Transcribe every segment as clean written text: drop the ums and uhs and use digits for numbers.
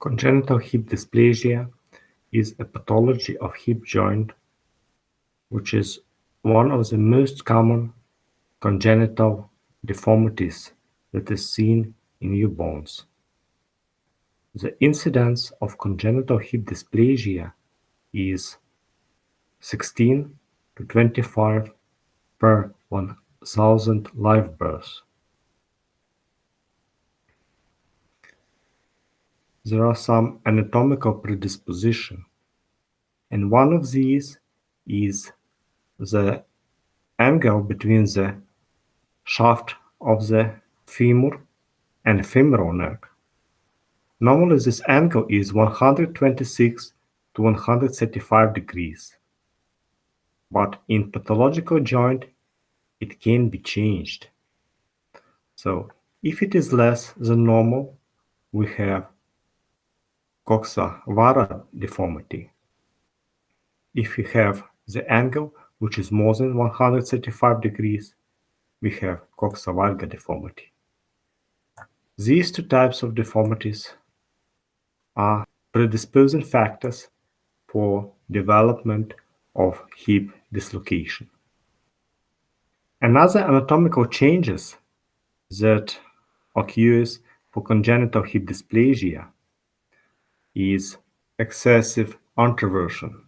Congenital hip dysplasia is a pathology of hip joint which is one of the most common congenital deformities that is seen in newborns. The incidence of congenital hip dysplasia is 16 to 25 per 1,000 live births. There are some anatomical predispositions, and one of these is the angle between the shaft of the femur and femoral neck. Normally this angle is 126 to 135 degrees, but in pathological joint it can be changed. So if it is less than normal, we have coxa-vara deformity. If we have the angle which is more than 135 degrees, we have coxa-valga deformity. These two types of deformities are predisposing factors for development of hip dislocation. Another anatomical changes that occurs for congenital hip dysplasia is excessive anteversion.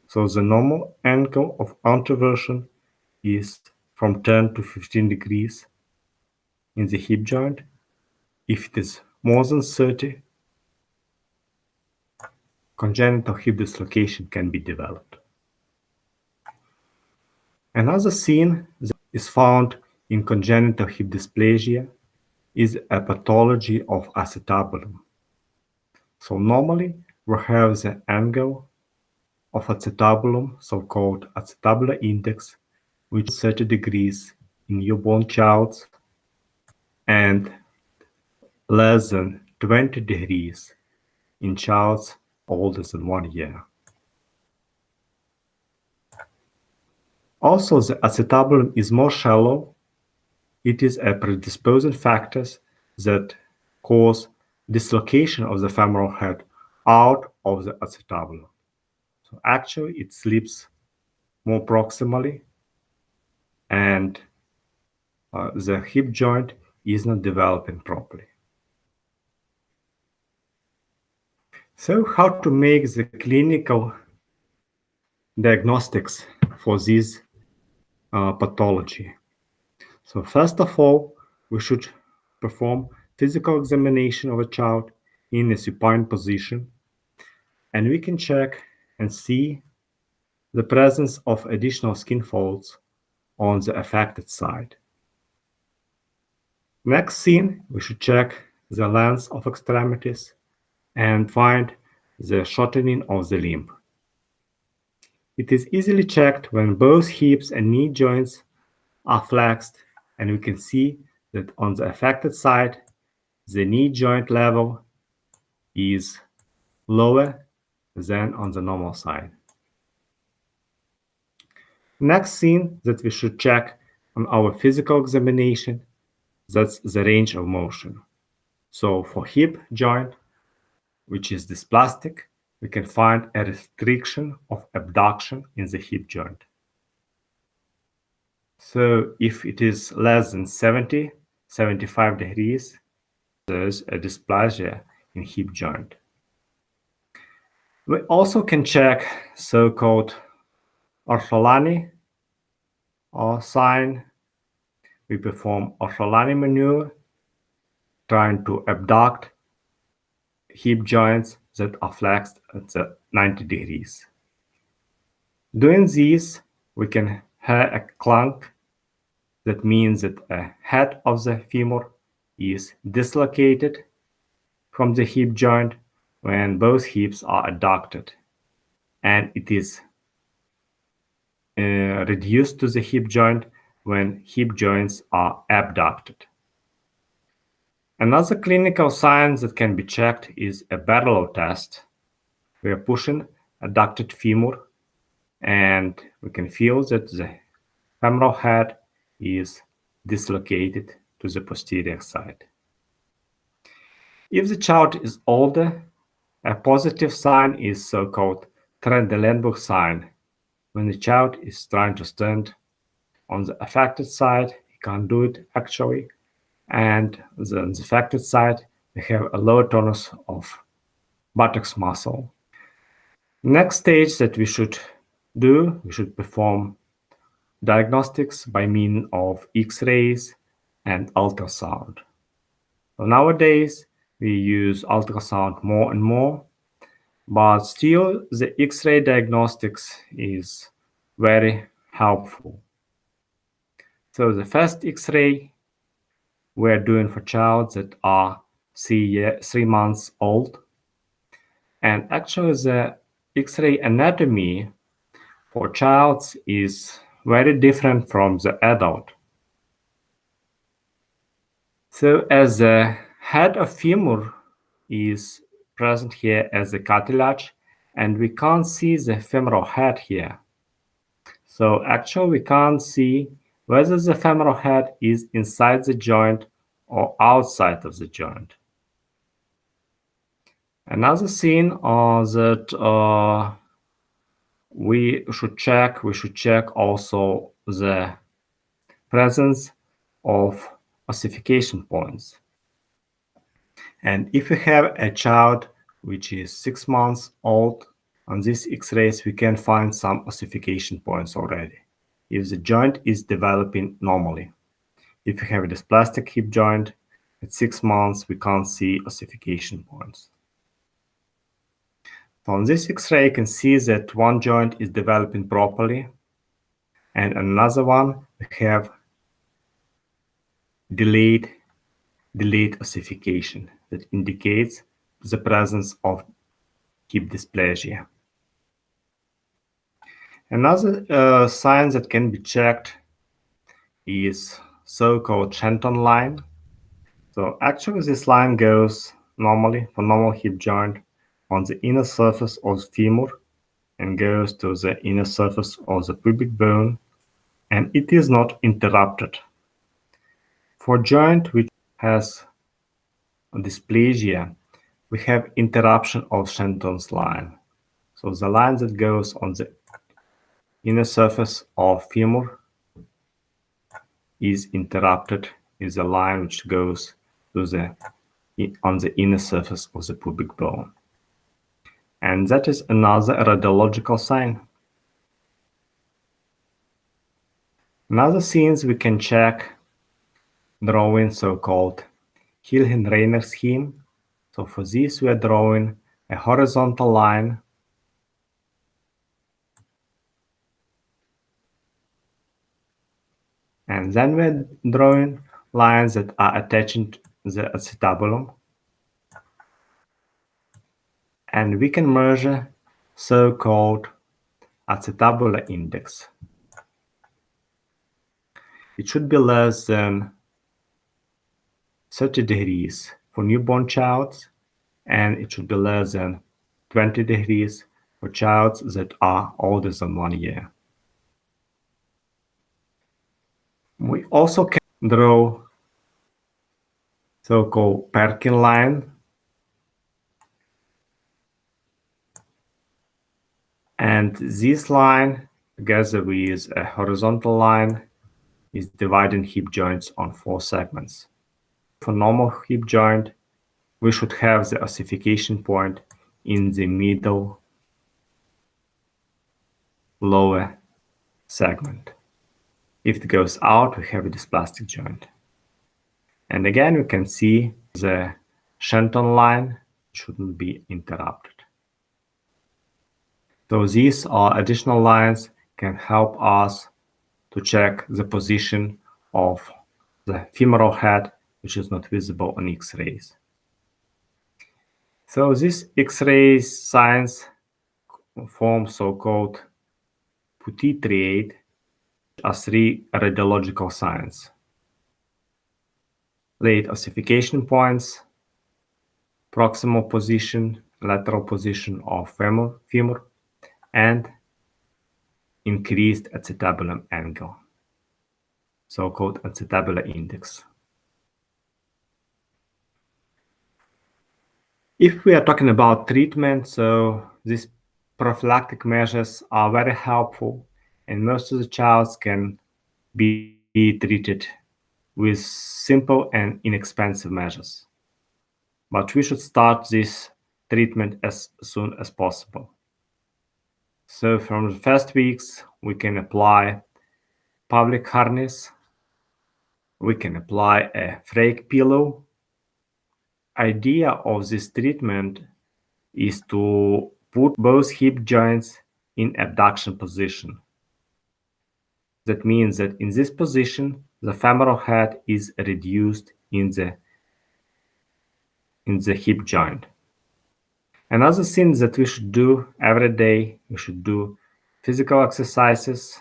So the normal angle of anteversion is from 10 to 15 degrees in the hip joint. If it is more than 30, congenital hip dislocation can be developed. Another sign that is found in congenital hip dysplasia is a pathology of acetabulum. So normally we have the angle of acetabulum, so-called acetabular index, which is 30 degrees in newborn child and less than 20 degrees in child older than 1 year. Also, the acetabulum is more shallow. It is a predisposing factors that cause dislocation of the femoral head out of the acetabulum. So actually it slips more proximally and the hip joint is not developing properly. So how to make the clinical diagnostics for this pathology? So first of all, we should perform physical examination of a child in a supine position, and we can check and see the presence of additional skin folds on the affected side. Next scene, we should check the length of extremities and find the shortening of the limb. It is easily checked when both hips and knee joints are flexed, and we can see that on the affected side, the knee joint level is lower than on the normal side. Next thing that we should check on our physical examination, that's the range of motion. So for hip joint, which is dysplastic, we can find a restriction of abduction in the hip joint. So if it is less than 70, 75 degrees, there's a dysplasia in hip joint. We also can check so-called Ortolani sign. We perform Ortolani maneuver, trying to abduct hip joints that are flexed at 90 degrees. Doing this, we can have a clunk. That means that a head of the femur is dislocated from the hip joint when both hips are adducted, and it is reduced to the hip joint when hip joints are abducted. Another clinical sign that can be checked is a Berlow test. We are pushing adducted femur, and we can feel that the femoral head is dislocated to the posterior side. If the child is older A positive sign is so-called Trendelenburg sign, when the child is trying to stand on the affected side, he can't do it actually, and on the affected side, we have a lower tonus of buttocks muscle. Next stage that we should do, we should perform diagnostics by means of X-rays and ultrasound. So nowadays, we use ultrasound more and more, but still the X-ray diagnostics is very helpful. So the first X-ray we're doing for child that are 3 months old, and actually the X-ray anatomy for child is very different from the adult. So as the head of femur is present here as a cartilage, and we can't see the femoral head here. So actually we can't see whether the femoral head is inside the joint or outside of the joint. Another thing that we should check also the presence of ossification points. And if we have a child which is 6 months old, on these X-rays we can find some ossification points already, if the joint is developing normally. If you have a dysplastic hip joint, at 6 months we can't see ossification points. So on this X-ray you can see that one joint is developing properly, and another one we have delayed ossification that indicates the presence of hip dysplasia. Another sign that can be checked is so-called Shenton line. So actually this line goes normally for normal hip joint on the inner surface of the femur and goes to the inner surface of the pubic bone, and it is not interrupted. For joint which has dysplasia, we have interruption of Shenton's line. So the line that goes on the inner surface of femur is interrupted is the line which goes to on the inner surface of the pubic bone. And that is another radiological sign. Another things we can check drawing so-called Hilhenreiner scheme. So for this we are drawing a horizontal line and then we're drawing lines that are attaching to the acetabulum, and we can measure so-called acetabular index. It should be less than 30 degrees for newborn child, and it should be less than 20 degrees for child that are older than 1 year. We also can draw so-called Perkin line, and this line together with a horizontal line is dividing hip joints on 4 segments. For normal hip joint, we should have the ossification point in the middle lower segment. If it goes out, we have a dysplastic joint. And again, we can see the Shenton line shouldn't be interrupted. So these are additional lines can help us to check the position of the femoral head, which is not visible on X-rays. So these X-ray signs form so-called Putty triad are 3 radiological signs: late ossification points, proximal position, lateral position of femur, and increased acetabulum angle, so-called acetabular index. If we are talking about treatment, so these prophylactic measures are very helpful, and most of the child can be treated with simple and inexpensive measures. But we should start this treatment as soon as possible. So from the first weeks, we can apply public harness, we can apply a phrase pillow. Idea of this treatment is to put both hip joints in abduction position. That means that in this position, the femoral head is reduced in the hip joint. Another thing that we should do every day, we should do physical exercises,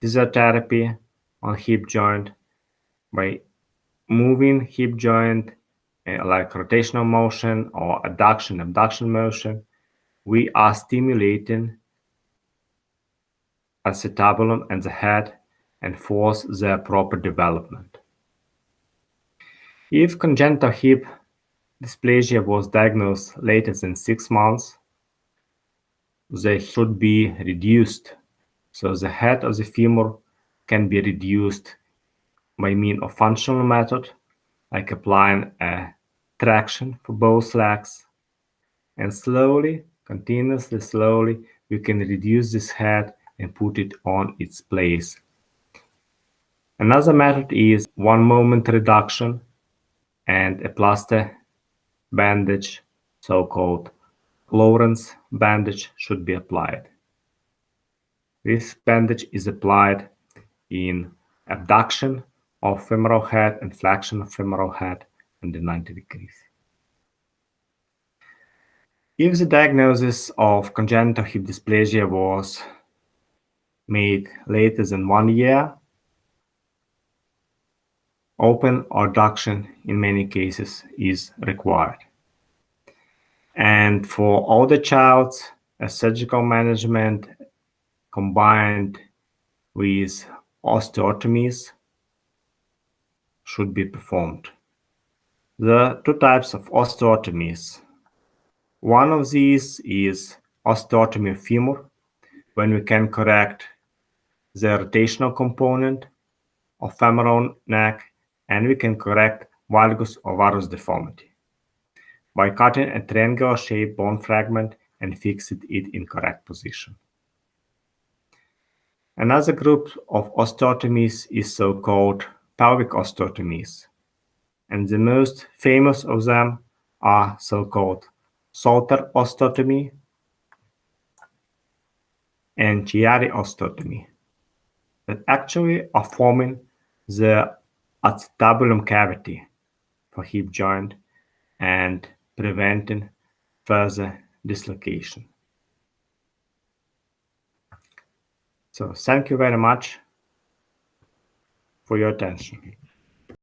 physiotherapy on hip joint by moving hip joint like rotational motion or adduction, abduction motion. We are stimulating acetabulum and the head and force their proper development. If congenital hip dysplasia was diagnosed later than 6 months, they should be reduced. So the head of the femur can be reduced by means of functional method, like applying a traction for both legs, and slowly, continuously slowly, we can reduce this head and put it on its place. Another method is one moment reduction and a plaster bandage, so-called Lawrence bandage, should be applied. This bandage is applied in abduction of femoral head and flexion of femoral head under 90 degrees. If the diagnosis of congenital hip dysplasia was made later than 1 year, open abduction in many cases is required. And for older child, a surgical management combined with osteotomies should be performed. There are two types of osteotomies. One of these is osteotomy of femur, when we can correct the rotational component of femoral neck, and we can correct valgus or varus deformity by cutting a triangular shaped bone fragment and fixing it in correct position. Another group of osteotomies is so-called pelvic osteotomies, and the most famous of them are so-called Salter osteotomy and Chiari osteotomy, that actually are forming the acetabulum cavity for hip joint and preventing further dislocation. So thank you very much for your attention.